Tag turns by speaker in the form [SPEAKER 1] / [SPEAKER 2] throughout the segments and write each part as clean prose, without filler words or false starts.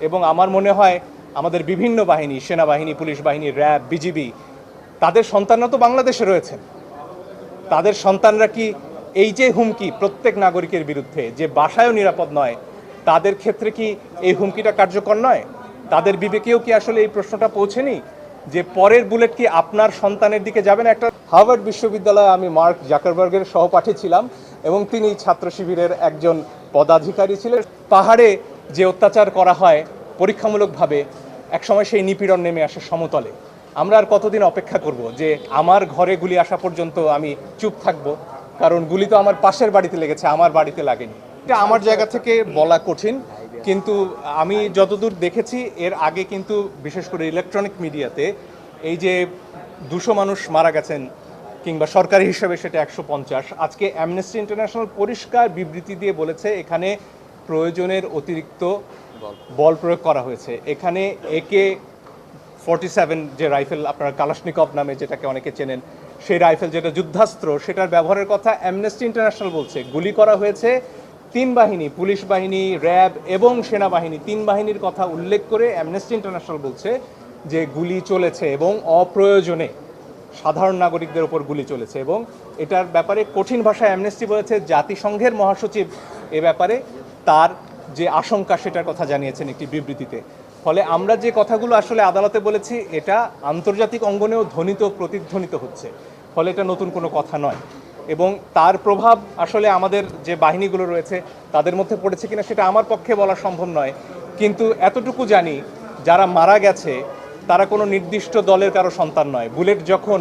[SPEAKER 1] এবং আমার মনে হয় আমাদের বিভিন্ন বাহিনী, সেনাবাহিনী, পুলিশ বাহিনী, র্যাব, বিজিবি, তাদের সন্তানরা তো বাংলাদেশে রয়েছেন। তাদের সন্তানরা কি এই যে হুমকি প্রত্যেক নাগরিকের বিরুদ্ধে, যে বাসায়ও নিরাপদ নয়, তাদের ক্ষেত্রে কি এই হুমকিটা কার্যকর নয়? তাদের বিবেকেও কি আসলে এই প্রশ্নটা পৌঁছেনি যে পরের বুলেট কি আপনার সন্তানের দিকে যাবে না? একটা হার্ভার্ড বিশ্ববিদ্যালয়ে আমি মার্ক জাকারবার্গের সহপাঠী ছিলাম এবং তিনি ছাত্র শিবিরের একজন পদাধিকারী ছিলেন। পাহাড়ে যে অত্যাচার করা হয় পরীক্ষামূলকভাবে, একসময় সেই নিপীড়ন নেমে আসে সমতলে। আমরা আর কতদিন অপেক্ষা করব যে আমার ঘরে গুলি আসা পর্যন্ত আমি চুপ থাকব? কারণ গুলি তো আমার পাশের বাড়িতে লেগেছে, আমার বাড়িতে লাগেনি। এটা আমার জায়গা থেকে বলা কঠিন, কিন্তু আমি যতদূর দেখেছি এর আগে কিন্তু বিশেষ করে ইলেকট্রনিক মিডিয়াতে এই যে 200 মানুষ মারা গেছেন কিংবা সরকারি হিসাবে সেটা 150, আজকে অ্যামনেস্টি ইন্টারন্যাশনাল পরিষ্কার বিবৃতি দিয়ে বলেছে এখানে প্রয়োজনের অতিরিক্ত বল প্রয়োগ করা হয়েছে। এখানে AK-47 যে রাইফেল, আপনার কালাশনিকভ নামে যেটাকে অনেকে চেনেন, সেই রাইফেল যেটা যুদ্ধাস্ত্র, সেটার ব্যবহারের কথা অ্যামনেস্টি ইন্টারন্যাশনাল বলছে। গুলি করা হয়েছে 3 বাহিনী, পুলিশ বাহিনী, র্যাব এবং সেনাবাহিনী, 3 বাহিনীর কথা উল্লেখ করে অ্যামনেস্টি ইন্টারন্যাশনাল বলছে যে গুলি চলেছে এবং অপ্রয়োজনে সাধারণ নাগরিকদের উপর গুলি চলেছে। এবং এটার ব্যাপারে কঠিন ভাষায় অ্যামনেস্টি বলেছে জাতিসংঘের মহাসচিব এ ব্যাপারে তার যে আশঙ্কা সেটার কথা জানিয়েছেন একটি বিবৃতিতে। ফলে আমরা যে কথাগুলো আসলে আদালতে বলেছি এটা আন্তর্জাতিক অঙ্গনেও ধ্বনিত প্রতিধ্বনিত হচ্ছে। ফলে এটা নতুন কোনো কথা নয় এবং তার প্রভাব আসলে আমাদের যে বাহিনীগুলো রয়েছে তাদের মধ্যে পড়েছে কিনা সেটা আমার পক্ষে বলা সম্ভব নয়। কিন্তু এতটুকু জানি যারা মারা গেছে তারা কোনো নির্দিষ্ট দলের কারো সন্তান নয়। বুলেট যখন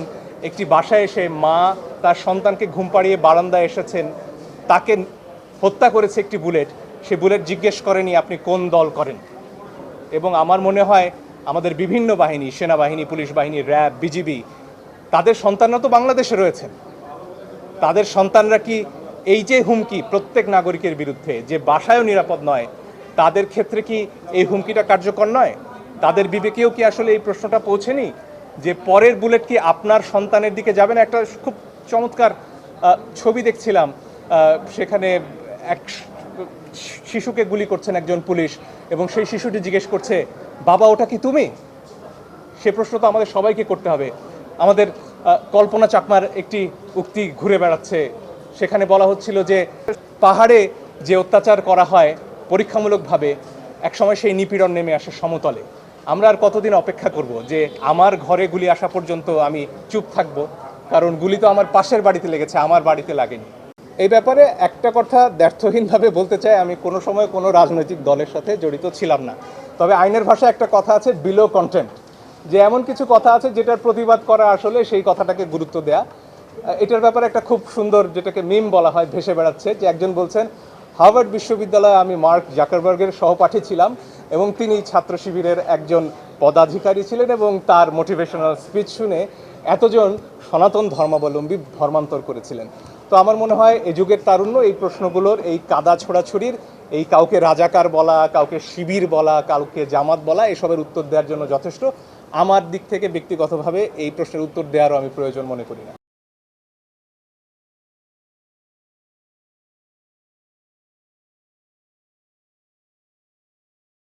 [SPEAKER 1] একটি বাসায় এসে মা তার সন্তানকে ঘুম পাড়িয়ে বারান্দায় এসেছেন, তাকে হত্যা করেছে একটি বুলেট, সে বুলেট জিজ্ঞেস করেনি আপনি কোন দল করেন। এবং আমার মনে হয় আমাদের বিভিন্ন বাহিনী, সেনাবাহিনী, পুলিশ বাহিনী, র্যাব, বিজিবি, তাদের সন্তানরা তো বাংলাদেশে রয়েছেন। তাদের সন্তানরা কি এই যে হুমকি প্রত্যেক নাগরিকের বিরুদ্ধে, যে বাসায়ও নিরাপদ নয়, তাদের ক্ষেত্রে কি এই হুমকিটা কার্যকর নয়? তাদের বিবেকেও কি আসলে এই প্রশ্নটা পৌঁছেনি যে পরের বুলেট কি আপনার সন্তানের দিকে যাবে না? একটা খুব চমৎকার ছবি দেখছিলাম, সেখানে এক শিশুকে গুলি করছেন একজন পুলিশ এবং সেই শিশুটি জিজ্ঞেস করছে, বাবা ওটা কি তুমি? সে প্রশ্ন তো আমাদের সবাইকে করতে হবে। আমাদের কল্পনা চাকমার একটি উক্তি ঘুরে বেড়াচ্ছে, সেখানে বলা হচ্ছিল যে পাহাড়ে যে অত্যাচার করা হয় পরীক্ষামূলকভাবে, একসময় সেই নিপীড়ন নেমে আসে সমতলে। আমরা আর কতদিন অপেক্ষা করব যে আমার ঘরে গুলি আসা পর্যন্ত আমি চুপ থাকব? কারণ গুলি তো আমার পাশের বাড়িতে লেগেছে, আমার বাড়িতে লাগেনি। এই ব্যাপারে একটা কথা দ্ব্যর্থহীনভাবে বলতে চাই, আমি কোনো সময় কোনো রাজনৈতিক দলের সাথে জড়িত ছিলাম না। তবে আইনের ভাষায় একটা কথা আছে, বিলো কন্টেন্ট, যে এমন কিছু কথা আছে যেটার প্রতিবাদ করা আসলে সেই কথাটাকে গুরুত্ব দেয়া। এটার ব্যাপারে একটা খুব সুন্দর, যেটাকে মিম বলা হয়, ভেসে বেড়াচ্ছে, যে একজন বলছেন হার্ভার্ড বিশ্ববিদ্যালয়ে আমি মার্ক জাকারবার্গের সহপাঠী ছিলাম এবং তিনি ছাত্র শিবিরের একজন পদাধিকারী ছিলেন এবং তার মোটিভেশনাল স্পিচ শুনে এতজন সনাতন ধর্মাবলম্বী ধর্মান্তর করেছিলেন। তো আমার মনে হয় এ যুগের তারুণ্য এই প্রশ্নগুলোর, এই কাদা ছোড়াছুরির, এই কাউকে রাজাকার বলা, কাউকে শিবির বলা, কাউকে জামাত বলা, এসবের উত্তর দেওয়ার জন্য যথেষ্ট। আমার দিক থেকে ব্যক্তিগতভাবে এই প্রশ্নের উত্তর দেওয়ারও আমি প্রয়োজন মনে করি না।